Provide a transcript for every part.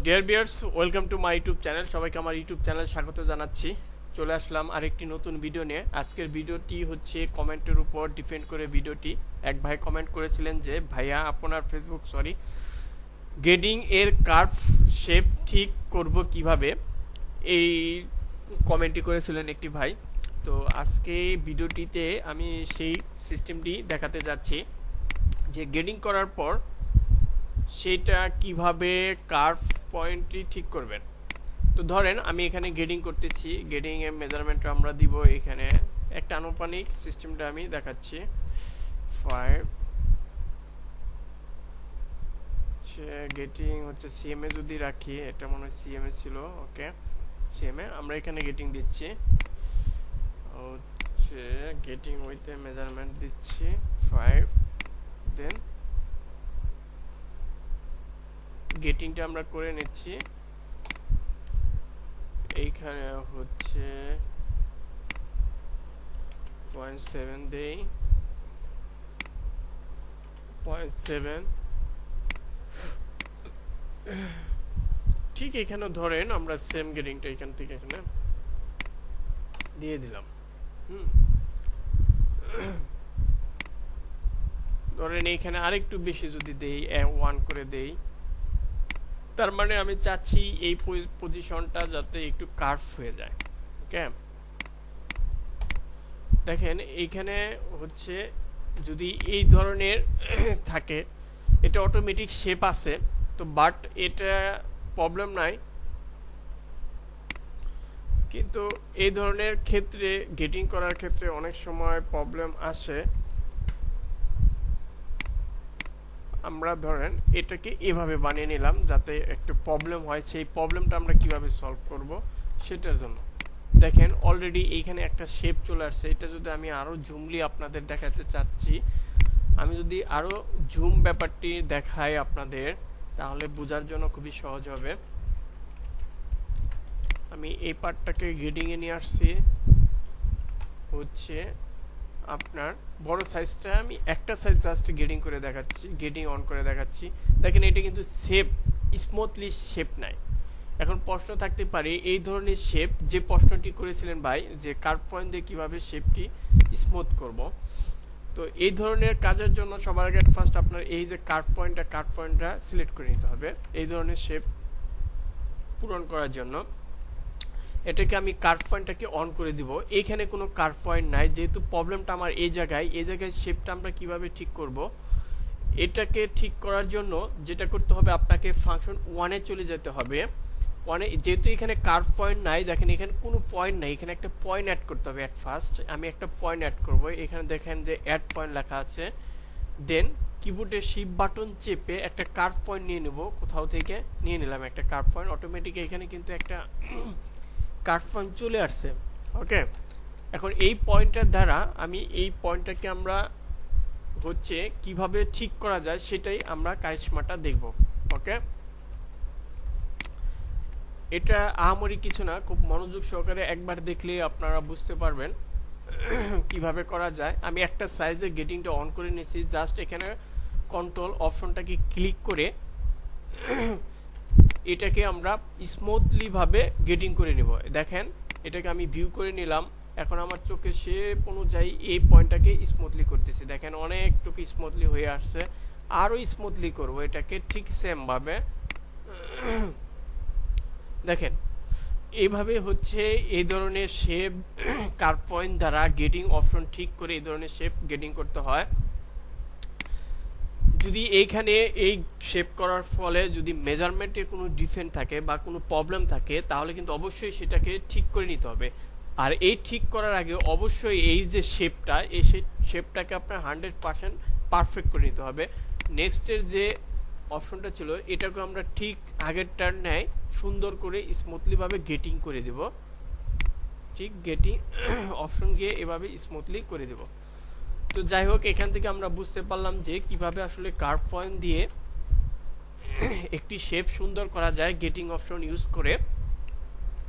Dear viewers, welcome to my YouTube channel. সবাইকে আমার YouTube channel স্বাগত জানাচ্ছি। চলে আসলাম আরেকটি নতুন ভিডিও নিয়ে। আজকের ভিডিওটি হচ্ছে কমেন্টের উপর ডিপেন্ড করে ভিডিওটি। এক ভাই কমেন্ট করেছিলেন যে ভাইয়া আপনার গেডিং এর কার্ভ শেপ ঠিক করব কিভাবে, এই কমেন্টটি করেছিলেন একটি ভাই। তো আজকে ভিডিওটিতে আমি সেই সিস্টেমটি দেখাতে যাচ্ছি যে গেডিং করার পর সেটা কিভাবে কার্ভ পয়েন্টটি ঠিক করবেন। তো ধরেন আমি এখানে গেডিং করতেছি, গেডিং এর মেজারমেন্টটা আমরা দিব এখানে একটা আনুপানিক সিস্টেমটা আমি দেখাচ্ছি 5 গেটিং হচ্ছে সিএম এ যদি রাখি, এটা মনে হয় সিএম এ ছিল, ওকে সিএম এ আমরা এখানে গেটিং দিচ্ছি, হচ্ছে গেটিং উইথ মেজারমেন্ট দিচ্ছি 5, দেন গেটিংটা আমরা করে নিচ্ছি। এইখানে হচ্ছে 0.7 দেই, 0.7 ঠিক এখানে ধরেন আমরা সেম গেটিংটা এখান থেকে এখানে দিয়ে দিলাম। ধরেন এইখানে আরেকটু বেশি যদি দেই 1 করে দেই, তার মানে আমি চাচ্ছি এই পজিশনটা যাতে একটু কার্ভ হয়ে যায়। ওকে, দেখেন এইখানে হচ্ছে যদি এই ধরনের থাকে এটা অটোমেটিক শেপ আছে, তো বাট এটা প্রবলেম নাই, কিন্তু এই ধরনের ক্ষেত্রে গেটিং করার ক্ষেত্রে অনেক সময় প্রবলেম আসে। আমরা ধরেন এটাকে এভাবে বানিয়ে নিলাম যাতে একটু প্রবলেম হয়, সেই প্রবলেমটা আমরা কিভাবে সলভ করব সেটার জন্য। দেখেন অলরেডি এইখানে একটা শেপ চলে আসছে। এটা যদি আমি আরো জুমলি আপনাদের দেখাতে চাচ্ছি, আমি যদি আরো জুম ব্যাপারটি দেখাই আপনাদের, তাহলে বোঝার জন্য খুবই সহজ হবে। আমি এই পার্টটাকে গেডিং এ নিয়ে আসছি, হচ্ছে আপনার বড় সাইজটা আমি একটা সাইজ জাস্ট গেডিং করে দেখাচ্ছি, গেডিং অন করে দেখাচ্ছি। দেখেন এটা কিন্তু শেপ স্মুথলি শেপ নাই। এখন প্রশ্ন থাকতে পারে এই ধরনের শেপ, যে প্রশ্নটি করেছিলেন ভাই যে কার্ভ পয়েন্ট দিয়ে কিভাবে শেপটি স্মুথ করব, তো এই ধরনের কাজের জন্য সবার আগে ফার্স্ট আপনার এই যে কার্ভ পয়েন্টটা সিলেক্ট করে নিতে হবে এই ধরনের শেপ পূরণ করার জন্য। এটাকে আমি কার্ভ পয়েন্টটাকে অন করে দিব। এইখানে কোনো কার্ভ পয়েন্ট নাই, যেহেতু প্রবলেমটা আমার এই জায়গায় শেপটা আমরা কিভাবে ঠিক করব, এটাকে ঠিক করার জন্য যেটা করতে হবে আপনাকে ফাংশন 1 এ চলে যেতে হবে। 1 এ যেহেতু এখানে কার্ভ পয়েন্ট নাই, দেখেন এখানে কোনো পয়েন্ট নাই, এখানে একটা পয়েন্ট অ্যাড করতে হবে। এট ফার্স্ট আমি একটা পয়েন্ট অ্যাড করব, এখানে দেখেন যে অ্যাড পয়েন্ট লেখা আছে। দেন কিবোর্ডে শিফট বাটন চেপে একটা কার্ভ পয়েন্ট নিয়ে নেব, কোথাও থেকে নিয়ে নিলাম একটা কার্ভ পয়েন্ট। অটোমেটিক এখানে কিন্তু একটা কার্ভ পয়েন্ট চলে আসছে। ওকে, এখন এই পয়েন্টের দ্বারা আমি এই পয়েন্টটাকে আমরা হচ্ছে কিভাবে ঠিক করা যায় সেটাই আমরা কারিশমাটা দেখব। ওকে, এটা আহামরি কিছু না, খুব মনোযোগ সহকারে একবার দেখলে আপনারা বুঝতে পারবেন কিভাবে করা যায়। আমি একটা সাইজে গেটিংটা অন করে নিয়েছি, জাস্ট এখানে কন্ট্রোল অপশনটাকে ক্লিক করে এটাকে আমরা স্মুথলি ভাবে গেটিং করে নিব। দেখেন এটাকে আমি ভিউ করে নিলাম, এখন আমার চোখে শেপ অনুযায়ী এই পয়েন্টটাকে স্মুথলি করতেছি। দেখেন অনেকটুকু স্মুথলি হয়ে আসছে, আরো স্মুথলি করব এটাকে ঠিক সেম ভাবে। দেখেন এইভাবে হচ্ছে এই ধরনের শেপ কার্ভ পয়েন্ট দ্বারা গেটিং অপশন ঠিক করে এই ধরনের শেপ গেটিং করতে হয়। যদি এইখানে এই শেপ করার ফলে যদি মেজারমেন্টের কোনো ডিফেক্ট থাকে বা কোনো প্রবলেম থাকে, তাহলে কিন্তু অবশ্যই সেটাকে ঠিক করে নিতে হবে। আর এই ঠিক করার আগে অবশ্যই এই যে শেপটা, এই শেপটাকে আপনার 100% পারফেক্ট করে নিতে হবে। নেক্সটের যে অপশনটা ছিল এটাকে আমরা ঠিক আগের টার্ন নেয় সুন্দর করে স্মুথলি ভাবে গেটিং করে দেব। ঠিক গেটিং অপশন গিয়ে এভাবে স্মুথলি করে দেব। তো যাই হোক, এখান থেকে আমরা বুঝতে পারলাম যে কিভাবে আসলে কার্ভ পয়েন্ট দিয়ে একটি শেপ সুন্দর করা যায় গেটিং অপশন ইউজ করে।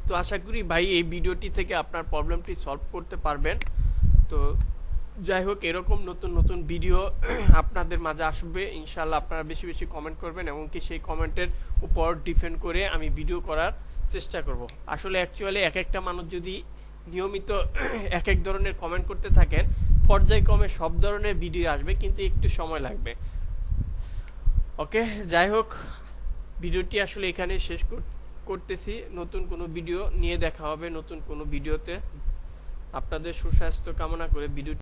তো আশা করি ভাই এই ভিডিওটি থেকে আপনার প্রবলেমটি সলভ করতে পারবেন। তো যাই হোক, এরকম নতুন নতুন ভিডিও আপনাদের মাঝে আসবে ইনশাআল্লাহ। আপনারা বেশি বেশি কমেন্ট করবেন এবং কি সেই কমেন্টের উপর ডিপেন্ড করে আমি ভিডিও করার চেষ্টা করব। আসলে অ্যাকচুয়ালি এক একটা মানুষ যদি নিয়মিত এক এক ধরনের কমেন্ট করতে থাকেন, পর্যায়ক্রমে সব ধরনের ভিডিও আসবে, কিন্তু একটু সময় লাগবে। ওকে, যাই হোক, ভিডিওটি আসলে এখানে শেষ করতেছি। নতুন কোনো ভিডিও নিয়ে দেখা হবে নতুন কোনো ভিডিওতে। আপনাদের সুস্বাস্থ্য কামনা করে ভিডিও